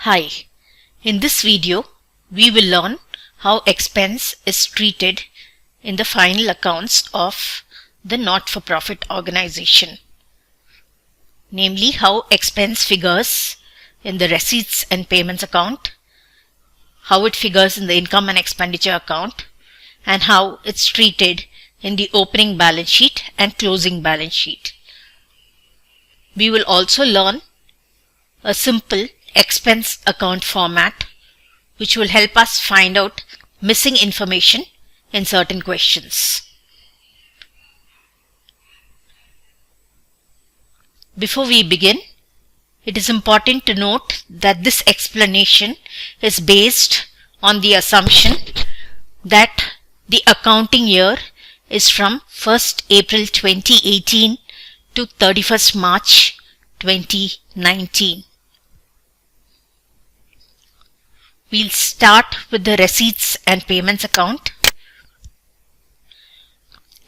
Hi, in this video we will learn how expense is treated in the final accounts of the not-for-profit organization. Namely, how expense figures in the receipts and payments account, how it figures in the income and expenditure account, and how it's treated in the opening balance sheet and closing balance sheet. We will also learn a simple expense account format which will help us find out missing information in certain questions. Before we begin, it is important to note that this explanation is based on the assumption that the accounting year is from 1st April 2018 to 31st March 2019. We'll start with the receipts and payments account.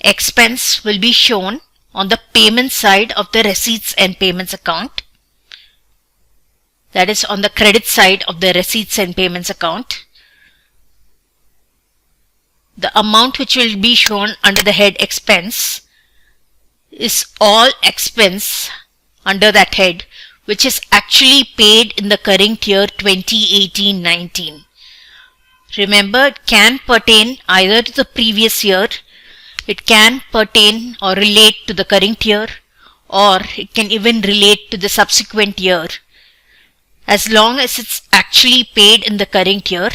Expense will be shown on the payment side of the receipts and payments account. That is on the credit side of the receipts and payments account. The amount which will be shown under the head expense is all expense under that head which is actually paid in the current year 2018-19. Remember, it can pertain either to the previous year, it can pertain or relate to the current year, or it can even relate to the subsequent year. As long as it's actually paid in the current year,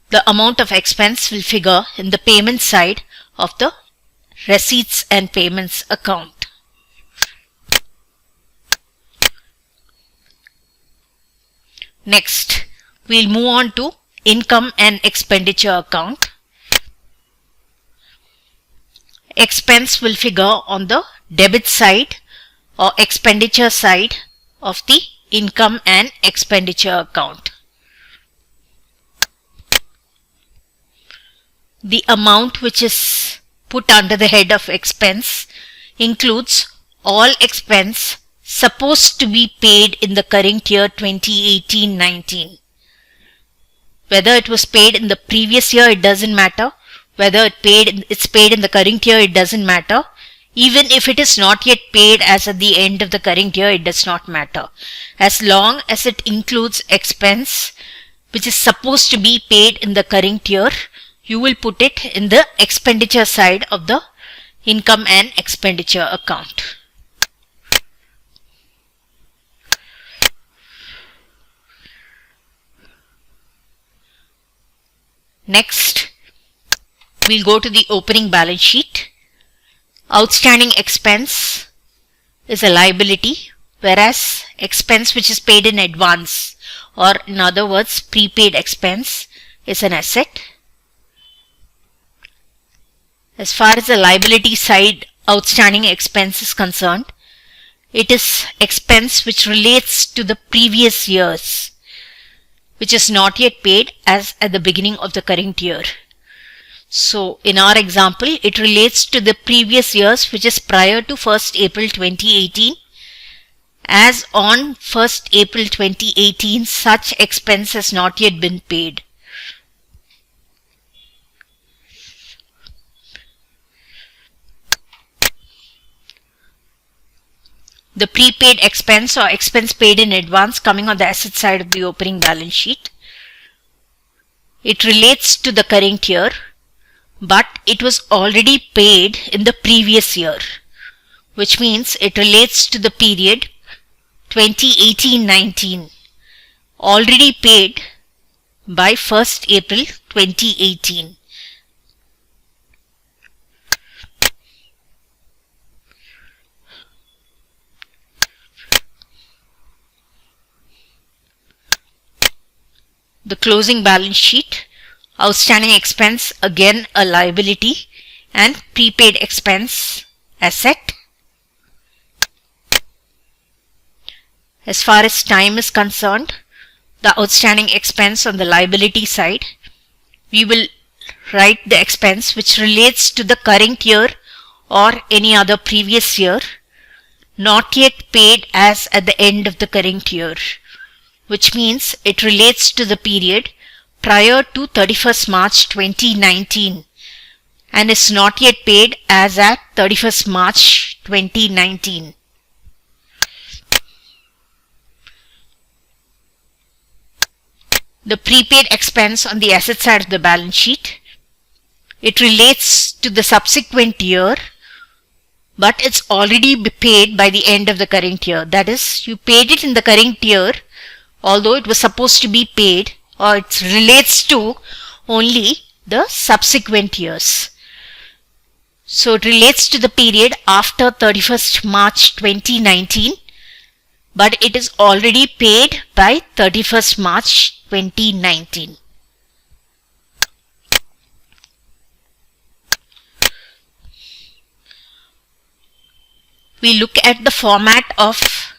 the amount of expense will figure in the payment side of the receipts and payments account. Next, we'll move on to income and expenditure account. Expense will figure on the debit side or expenditure side of the income and expenditure account. The amount which is put under the head of expense includes all expense supposed to be paid in the current year 2018-19. Whether it was paid in the previous year, it doesn't matter. Whether it's paid in the current year, it doesn't matter. Even if it is not yet paid as at the end of the current year, it does not matter. As long as it includes expense which is supposed to be paid in the current year, you will put it in the expenditure side of the income and expenditure account. Next, we'll go to the opening balance sheet. Outstanding expense is a liability, whereas expense which is paid in advance, or in other words prepaid expense, is an asset. As far as the liability side outstanding expense is concerned, it is expense which relates to the previous years, which is not yet paid as at the beginning of the current year. So in our example, it relates to the previous years which is prior to 1st April 2018. As on 1st April 2018, such expense has not yet been paid. The prepaid expense or expense paid in advance coming on the asset side of the opening balance sheet. It relates to the current year, but it was already paid in the previous year, which means it relates to the period 2018-19, already paid by 1st April 2018. The closing balance sheet, outstanding expense again a liability and prepaid expense asset. As far as time is concerned, the outstanding expense on the liability side, we will write the expense which relates to the current year or any other previous year, not yet paid as at the end of the current year, which means it relates to the period prior to 31st March 2019 and is not yet paid as at 31st March 2019. The prepaid expense on the asset side of the balance sheet, it relates to the subsequent year, but it's already paid by the end of the current year. That is, you paid it in the current year, although it was supposed to be paid, or it relates to only the subsequent years. So it relates to the period after 31st March 2019, but it is already paid by 31st March 2019. We look at the format of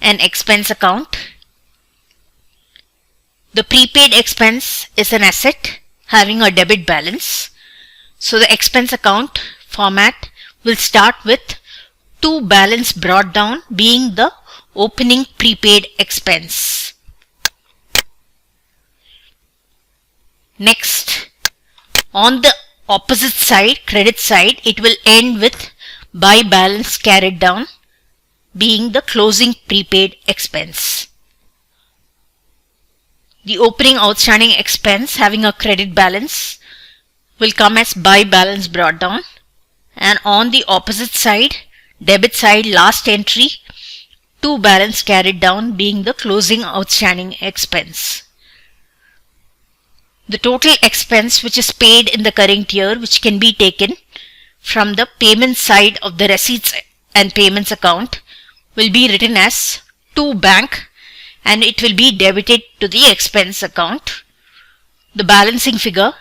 an expense account. The prepaid expense is an asset having a debit balance. So the expense account format will start with to balance brought down being the opening prepaid expense. Next, on the opposite side, credit side, it will end with by balance carried down being the closing prepaid expense. The opening outstanding expense having a credit balance will come as by balance brought down, and on the opposite side, debit side, last entry, to balance carried down being the closing outstanding expense. The total expense which is paid in the current year, which can be taken from the payment side of the receipts and payments account, will be written as to bank, and it will be debited to the expense account. The balancing figure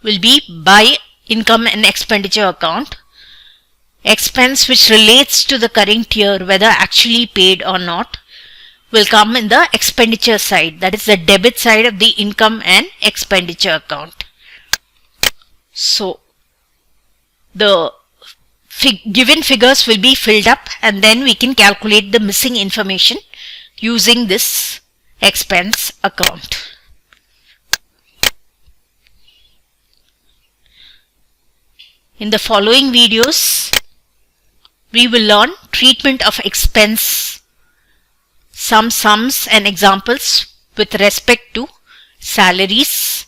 will be by income and expenditure account. Expense which relates to the current year, whether actually paid or not, will come in the expenditure side, that is the debit side of the income and expenditure account. So the given figures will be filled up, and then we can calculate the missing information using this expense account. In the following videos, we will learn treatment of expense, some sums and examples with respect to salaries,